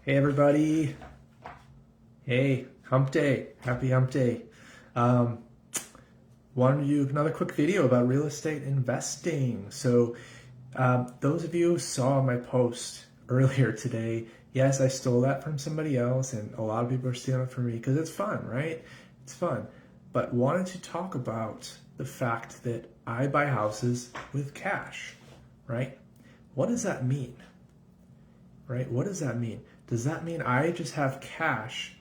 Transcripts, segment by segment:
Hey everybody. Hey, hump day. Happy hump day. Um, Wanted to do another quick video about real estate investing. Those of you who saw my post earlier today, yes, I stole that from somebody else, and a lot of people are stealing it from me because it's fun, right? It's fun. But wanted to talk about the fact that I buy houses with cash, right? What does that mean? Right? What does that mean? Does that mean I just have cash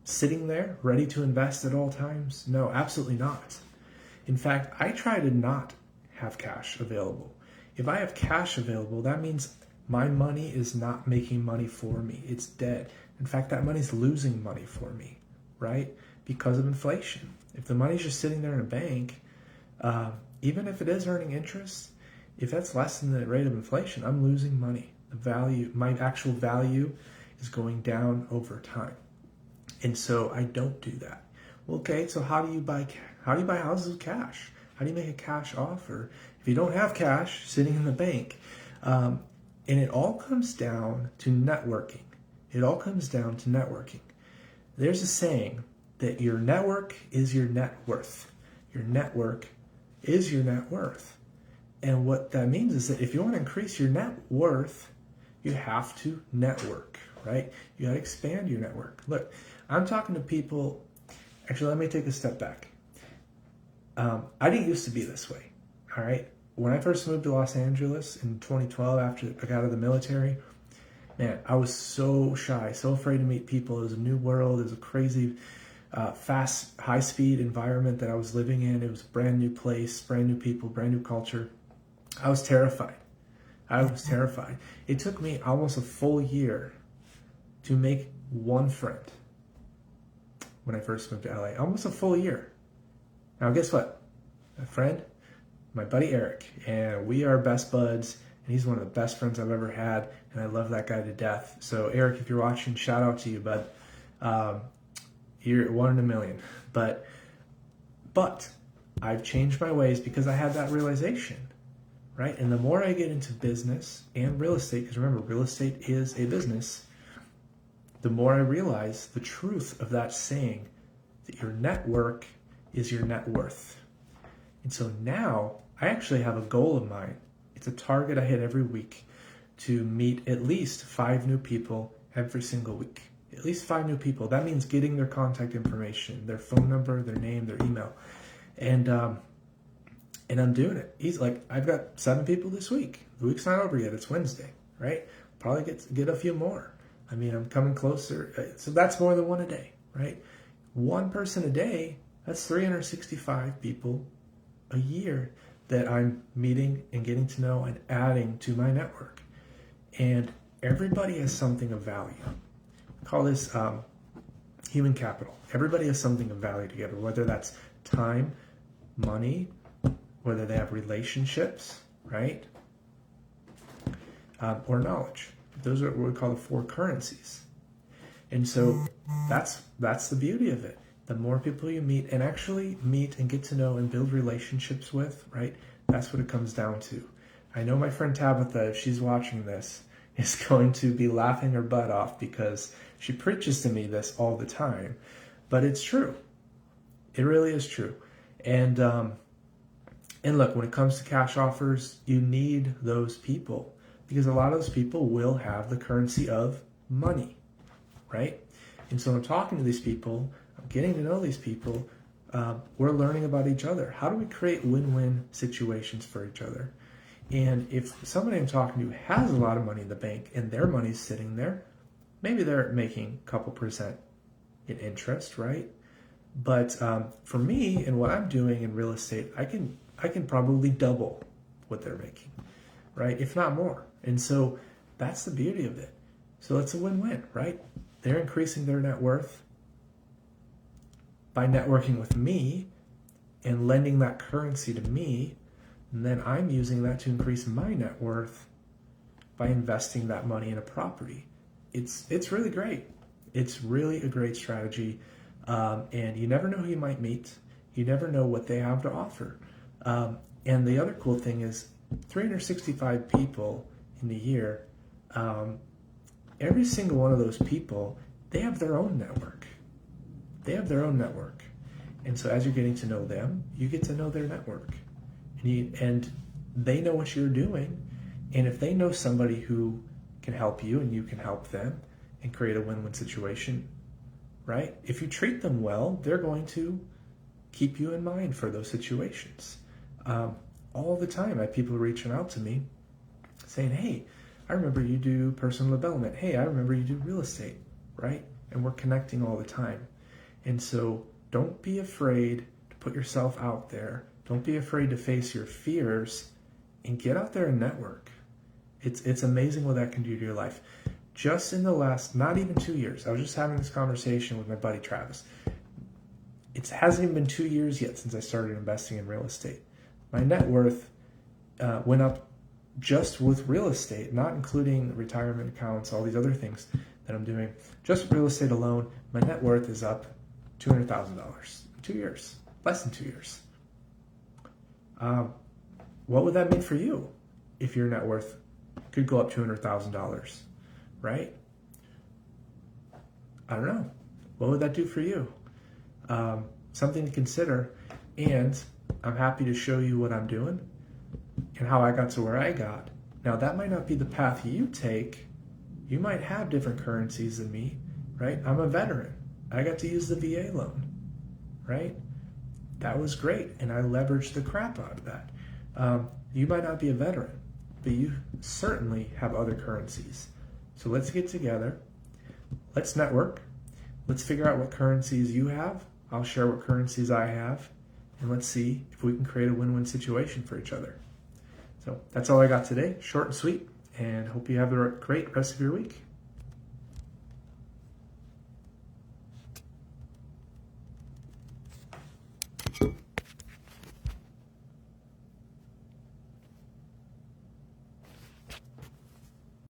sitting there ready to invest at all times? No, absolutely not. In fact, I try to not have cash available. If I have cash available, that means my money is not making money for me. It's dead. In fact, that money's losing money for me, right? Because of inflation. If the money's just sitting there in a bank, even if it is earning interest, if that's less than the rate of inflation, I'm losing money. The value, my actual value is going down over time. And so I don't do that. Well, okay, so how do you buy houses with cash? How do you make a cash offer if you don't have cash sitting in the bank? And it all comes down to networking. It all comes down to networking. There's a saying that your network is your net worth. Your network is your net worth. And what that means is that if you want to increase your net worth, you have to network, right? You got to expand your network. Look, I'm talking to people. Actually, let me take a step back. I didn't used to be this way, all right? When I first moved to Los Angeles in 2012 after I got out of the military, man, I was so shy, so afraid to meet people. It was a new world. It was a crazy, fast, high-speed environment that I was living in. It was a brand new place, brand new people, brand new culture. I was terrified. It took me almost a full year to make one friend when I first moved to LA. Almost a full year. Now, guess what? My friend, my buddy Eric, and we are best buds, and he's one of the best friends I've ever had, and I love that guy to death. So, Eric, if you're watching, shout out to you, bud. You're one in a million. But I've changed my ways because I had that realization. Right? And the more I get into business and real estate, because remember, real estate is a business, the more I realize the truth of that saying that your network is your net worth. And so now I actually have a goal of mine. It's a target I hit every week to meet at least 5 new people every single week. At least 5 new people. That means getting their contact information, their phone number, their name, their email. And I'm doing it. He's like, I've got 7 people this week. The week's not over yet. It's Wednesday, right? Probably get a few more. I mean, I'm coming closer. So that's more than one a day, right? One person a day, that's 365 people a year that I'm meeting and getting to know and adding to my network. And everybody has something of value. We call this human capital. Everybody has something of value together, whether that's time, money, whether they have relationships, right? Or knowledge. Those are what we call the 4 currencies. And so that's the beauty of it. The more people you meet and actually meet and get to know and build relationships with, right? That's what it comes down to. I know my friend Tabitha, if she's watching this, is going to be laughing her butt off because she preaches to me this all the time. But it's true. It really is true. And look, when it comes to cash offers, you need those people because a lot of those people will have the currency of money, right? And so I'm talking to these people, I'm getting to know these people, we're learning about each other. How do we create win-win situations for each other? And if somebody I'm talking to has a lot of money in the bank and their money's sitting there, maybe they're making a couple percent in interest, right? But for me and what I'm doing in real estate, I can probably double what they're making, right? If not more. And so that's the beauty of it. So it's a win-win, right? They're increasing their net worth by networking with me and lending that currency to me. And then I'm using that to increase my net worth by investing that money in a property. It's really great. It's really a great strategy. And you never know who you might meet. You never know what they have to offer. And the other cool thing is 365 people in a year. every single one of those people, they have their own network. They have their own network. And so as you're getting to know them, you get to know their network. And they know what you're doing. And if they know somebody who can help you and you can help them and create a win-win situation, right? If you treat them well, they're going to keep you in mind for those situations. All the time I have people reaching out to me saying, hey, I remember you do personal development. Hey, I remember you do real estate, right? And we're connecting all the time. And so don't be afraid to put yourself out there. Don't be afraid to face your fears and get out there and network. It's amazing what that can do to your life. Just in the last, not even 2 years, I was just having this conversation with my buddy Travis. It hasn't even been 2 years yet since I started investing in real estate. My net worth went up just with real estate, not including retirement accounts, all these other things that I'm doing. Just real estate alone, my net worth is up $200,000 in 2 years, less than 2 years. What would that mean for you if your net worth could go up $200,000, right? I don't know. What would that do for you? Something to consider. And I'm happy to show you what I'm doing and how I got to where I got. Now, that might not be the path you take. You might have different currencies than me, right? I'm a veteran. I got to use the VA loan, right? That was great, and I leveraged the crap out of that. You might not be a veteran, but you certainly have other currencies. So let's get together. Let's network. Let's figure out what currencies you have. I'll share what currencies I have. And let's see if we can create a win-win situation for each other. So that's all I got today. Short and sweet. And hope you have a great rest of your week.